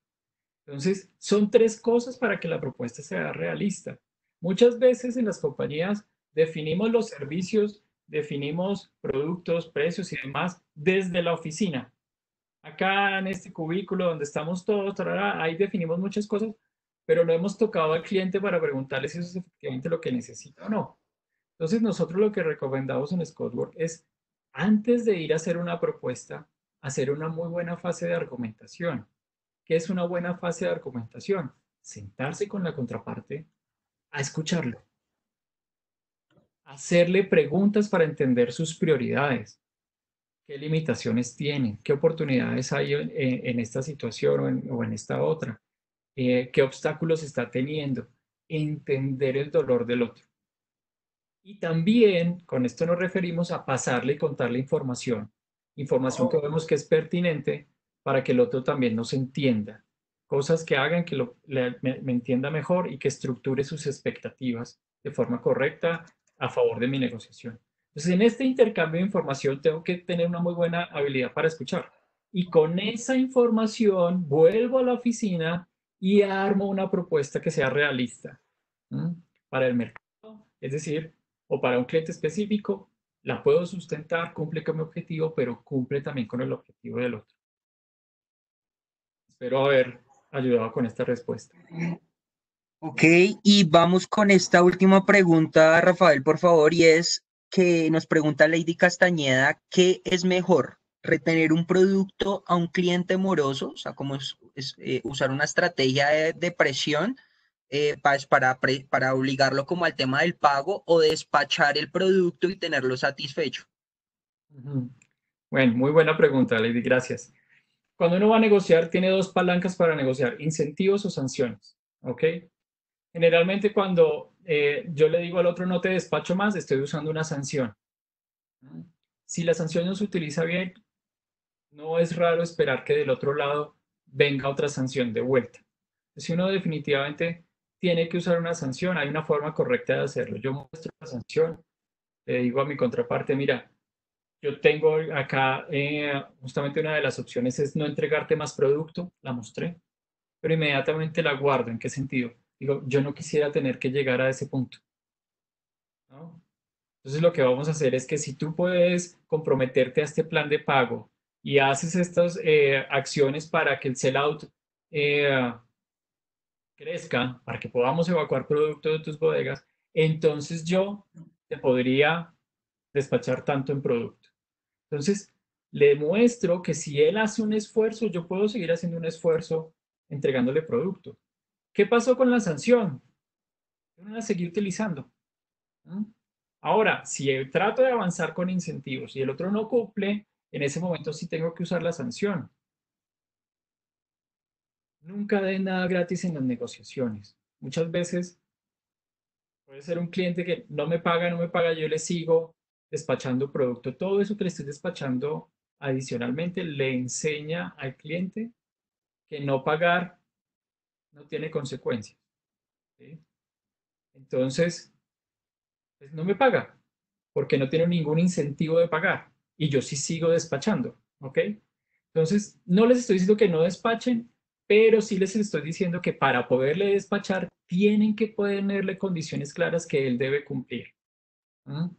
Entonces, son tres cosas para que la propuesta sea realista. Muchas veces en las compañías definimos los servicios, definimos productos, precios y demás desde la oficina. Acá en este cubículo donde estamos todos, tarara, ahí definimos muchas cosas, pero no hemos tocado al cliente para preguntarle si eso es efectivamente lo que necesita o no. Entonces, nosotros lo que recomendamos en Scottwork es, antes de ir a hacer una propuesta, hacer una muy buena fase de argumentación. ¿Qué es una buena fase de argumentación? Sentarse con la contraparte a escucharlo, hacerle preguntas para entender sus prioridades, qué limitaciones tiene, qué oportunidades hay en esta situación o en esta otra, qué obstáculos está teniendo, entender el dolor del otro. Y también con esto nos referimos a pasarle y contarle información, información que vemos que es pertinente para que el otro también nos entienda, cosas que hagan que me entienda mejor y que estructure sus expectativas de forma correcta a favor de mi negociación. Entonces, en este intercambio de información tengo que tener una muy buena habilidad para escuchar. Y con esa información vuelvo a la oficina y armo una propuesta que sea realista, ¿m? Para el mercado, es decir, o para un cliente específico, la puedo sustentar, cumple con mi objetivo, pero cumple también con el objetivo del otro. Espero haber ayudado con esta respuesta. Ok, y vamos con esta última pregunta, Rafael, por favor, y es que nos pregunta Lady Castañeda, ¿qué es mejor? ¿Retener un producto a un cliente moroso? O sea, como usar una estrategia de presión para obligarlo como al tema del pago o despachar el producto y tenerlo satisfecho. Ujú. Bueno, muy buena pregunta, Lady, gracias. Cuando uno va a negociar, tiene dos palancas para negociar, incentivos o sanciones. ¿Ok? Generalmente cuando yo le digo al otro no te despacho más, estoy usando una sanción. Si la sanción no se utiliza bien, no es raro esperar que del otro lado venga otra sanción de vuelta. Si uno definitivamente tiene que usar una sanción, hay una forma correcta de hacerlo. Yo muestro la sanción, le digo a mi contraparte, mira, yo tengo acá justamente una de las opciones es no entregarte más producto, la mostré, pero inmediatamente la guardo. ¿En qué sentido? Digo, yo no quisiera tener que llegar a ese punto, ¿no? Entonces lo que vamos a hacer es que si tú puedes comprometerte a este plan de pago y haces estas acciones para que el sellout eh, crezca, para que podamos evacuar producto de tus bodegas, entonces yo te podría despachar tanto en producto. Entonces, le muestro que si él hace un esfuerzo, yo puedo seguir haciendo un esfuerzo entregándole producto. ¿Qué pasó con la sanción? Yo no la seguí utilizando. ¿No? Ahora, si trato de avanzar con incentivos y el otro no cumple, en ese momento sí tengo que usar la sanción. Nunca den nada gratis en las negociaciones. Muchas veces puede ser un cliente que no me paga, yo le sigo despachando producto. Todo eso que le estoy despachando adicionalmente le enseña al cliente que no pagar no tiene consecuencias. ¿Sí? Entonces, pues no me paga porque no tiene ningún incentivo de pagar y yo sí sigo despachando. ¿Ok? Entonces, no les estoy diciendo que no despachen, pero sí les estoy diciendo que para poderle despachar tienen que ponerle condiciones claras que él debe cumplir. ¿Mm?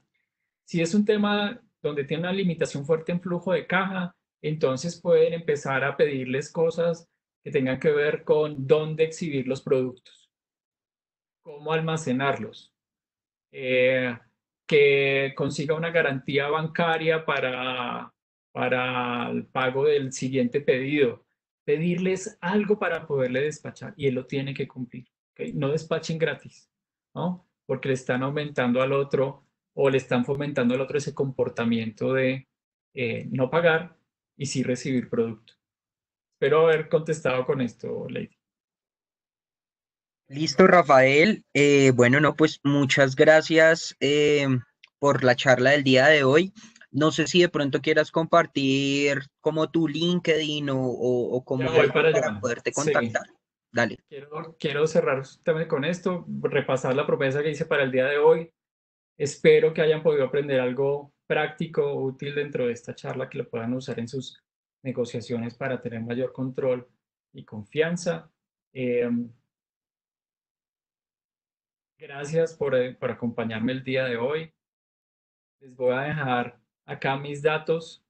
Si es un tema donde tiene una limitación fuerte en flujo de caja, entonces pueden empezar a pedirles cosas que tengan que ver con dónde exhibir los productos, cómo almacenarlos, eh, que consiga una garantía bancaria para el pago del siguiente pedido. Pedirles algo para poderle despachar y él lo tiene que cumplir. ¿Ok? No despachen gratis, ¿no? Porque le están aumentando al otro o le están fomentando al otro ese comportamiento de no pagar y sí recibir producto. Espero haber contestado con esto, Lady. Listo, Rafael. Bueno, no, pues muchas gracias por la charla del día de hoy. No sé si de pronto quieras compartir como tu LinkedIn o Ya como voy algo para para allá. poderte Sí. contactar. Dale. Quiero cerrar también con esto, repasar la promesa que hice para el día de hoy. Espero que hayan podido aprender algo práctico, útil dentro de esta charla, que lo puedan usar en sus negociaciones para tener mayor control y confianza. Eh, Gracias por acompañarme el día de hoy. Les voy a dejar acá mis datos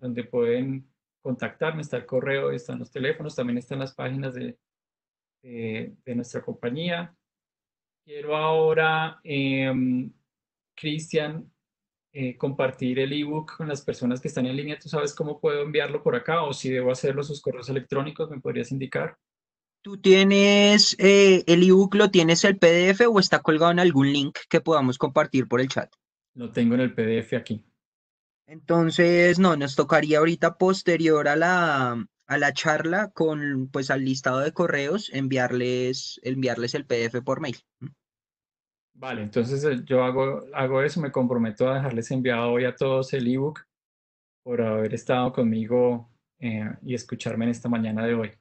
donde pueden contactarme. Está el correo, están los teléfonos, también están las páginas de nuestra compañía. Quiero ahora, Cristian, compartir el ebook con las personas que están en línea. ¿Tú sabes cómo puedo enviarlo por acá o si debo hacerlo a sus correos electrónicos? ¿Me podrías indicar? ¿Tú tienes el ebook, lo tienes el PDF o está colgado en algún link que podamos compartir por el chat? Lo tengo en el PDF aquí. Entonces, no, nos tocaría ahorita posterior a la charla con, pues, al listado de correos, enviarles el PDF por mail. Vale, entonces yo hago eso, me comprometo a dejarles enviado hoy a todos el ebook por haber estado conmigo y escucharme en esta mañana de hoy.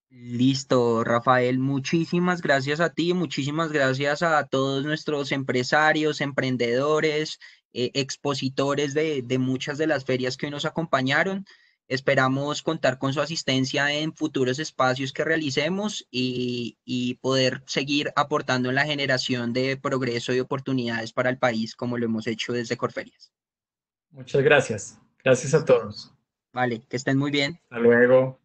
Listo, Rafael, muchísimas gracias a ti, muchísimas gracias a todos nuestros empresarios, emprendedores, expositores de muchas de las ferias que hoy nos acompañaron. Esperamos contar con su asistencia en futuros espacios que realicemos y poder seguir aportando en la generación de progreso y oportunidades para el país como lo hemos hecho desde Corferias. Muchas gracias. Gracias a Listo. todos. Vale, que estén muy bien. Hasta luego.